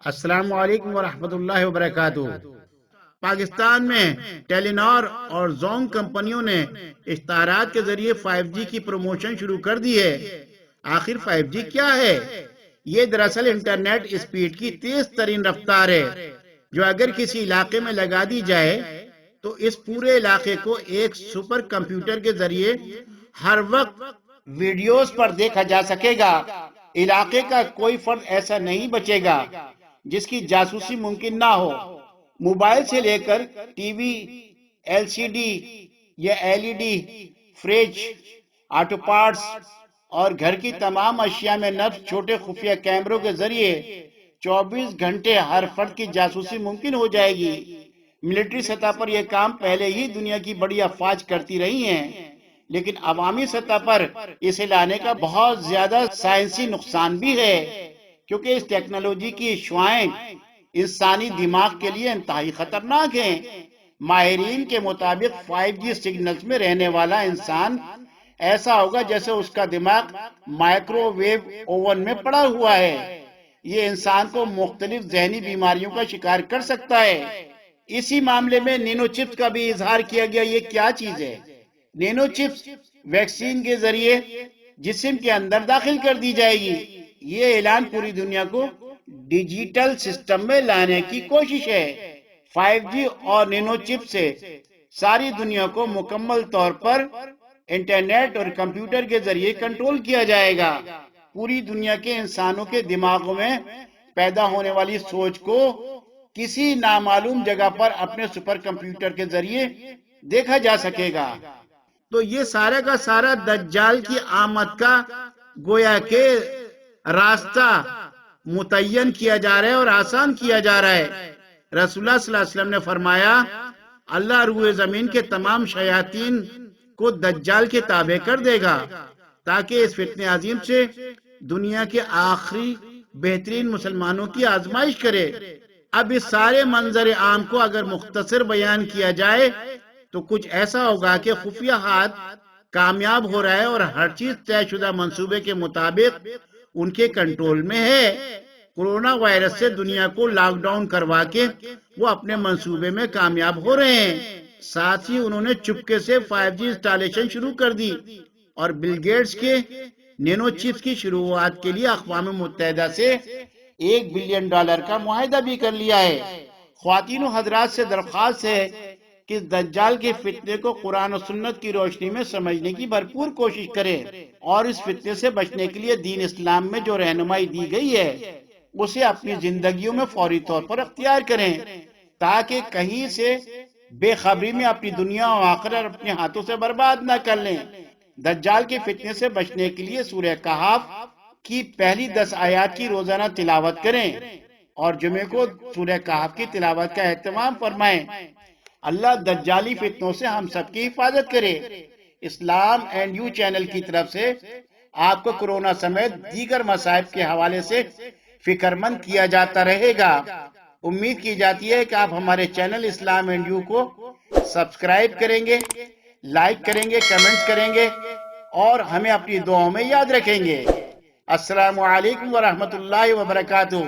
السلام علیکم ورحمۃ اللہ وبرکاتہ۔ پاکستان میں ٹیلی نار اور زونگ کمپنیوں نے اشتہارات کے ذریعے 5G کی پروموشن شروع کر دی ہے۔ آخر 5G کیا ہے؟ یہ دراصل انٹرنیٹ اسپیڈ کی تیز ترین رفتار ہے جو اگر کسی علاقے میں لگا دی جائے تو اس پورے علاقے کو ایک سپر کمپیوٹر کے ذریعے ہر وقت ویڈیوز پر دیکھا جا سکے گا۔ علاقے کا کوئی فرد ایسا نہیں بچے گا جس کی جاسوسی ممکن نہ ہو۔ موبائل سے لے کر ٹی وی، LCD یا LED، فریج، آٹو پارٹس اور گھر کی تمام اشیاء میں نصب چھوٹے خفیہ کیمروں کے ذریعے 24 گھنٹے ہر فرد کی جاسوسی ممکن ہو جائے گی۔ ملٹری سطح پر یہ کام پہلے ہی دنیا کی بڑی افواج کرتی رہی ہیں، لیکن عوامی سطح پر اسے لانے کا بہت زیادہ سائنسی نقصان بھی ہے، کیونکہ اس ٹیکنالوجی کی شعاعیں انسانی دماغ کے لیے انتہائی خطرناک ہیں۔ ماہرین کے مطابق 5G سگنلز میں رہنے والا انسان ایسا ہوگا جیسے اس کا دماغ مائکرو ویو اوون میں پڑا ہوا ہے۔ یہ انسان کو مختلف ذہنی بیماریوں کا شکار کر سکتا ہے۔ اسی معاملے میں نینو چپس کا بھی اظہار کیا گیا۔ یہ کیا چیز ہے؟ نینو چپس ویکسین کے ذریعے جسم کے اندر داخل کر دی جائے گی۔ یہ اعلان پوری دنیا کو ڈیجیٹل سسٹم میں لانے کی کوشش ہے۔ 5G اور نینو چپ سے ساری دنیا کو مکمل طور پر انٹرنیٹ اور کمپیوٹر کے ذریعے کنٹرول کیا جائے گا۔ پوری دنیا کے انسانوں کے دماغوں میں پیدا ہونے والی سوچ کو کسی نامعلوم جگہ پر اپنے سپر کمپیوٹر کے ذریعے دیکھا جا سکے گا۔ تو یہ سارا کا سارا دجال کی آمد کا گویا کہ راستہ متعین کیا جا رہا ہے اور آسان کیا جا رہا ہے۔ رسول اللہ صلی اللہ علیہ وسلم نے فرمایا، اللہ روح زمین کے تمام شیاطین کو دجال کے تابع کر دے گا تاکہ اس فتنہ عظیم سے دنیا کے آخری بہترین مسلمانوں کی آزمائش کرے۔ اب اس سارے منظر عام کو اگر مختصر بیان کیا جائے تو کچھ ایسا ہوگا کہ خفیہ ہاتھ کامیاب ہو رہا ہے اور ہر چیز طے شدہ منصوبے کے مطابق ان کے کنٹرول میں ہے۔ کورونا وائرس سے دنیا کو لاک ڈاؤن کروا کے وہ اپنے منصوبے میں کامیاب ہو رہے ہیں۔ ساتھ ہی انہوں نے چپکے سے 5G انسٹالیشن شروع کر دی اور بل گیٹس کے نینو چپس کی شروعات کے لیے اقوام متحدہ سے $1 بلین کا معاہدہ بھی کر لیا ہے۔ خواتین و حضرات سے درخواست ہے کہ اس دجال کے فتنے کو قرآن و سنت کی روشنی میں سمجھنے کی بھرپور کوشش کریں اور اس فتنے سے بچنے کے لیے دین اسلام میں جو رہنمائی دی گئی ہے اسے اپنی زندگیوں میں فوری طور پر اختیار کریں تاکہ کہیں سے بے خبری میں اپنی دنیا و آخرت اپنے ہاتھوں سے برباد نہ کر لیں۔ دجال کے فتنے سے بچنے کے لیے سورہ کہف کی پہلی 10 آیات کی روزانہ تلاوت کریں اور جمعے کو سورہ کہف کی تلاوت کا اہتمام فرمائیں۔ اللہ دجالی فتنوں سے ہم سب کی حفاظت کرے۔ اسلام اینڈ یو چینل کی طرف سے آپ کو کورونا سمیت دیگر مصائب کے حوالے سے فکر مند کیا جاتا رہے گا۔ امید کی جاتی ہے کہ آپ ہمارے چینل اسلام اینڈ یو کو سبسکرائب کریں گے، لائک کریں گے، کمنٹس کریں گے اور ہمیں اپنی دعاؤں میں یاد رکھیں گے۔ السلام علیکم ورحمۃ اللہ وبرکاتہ۔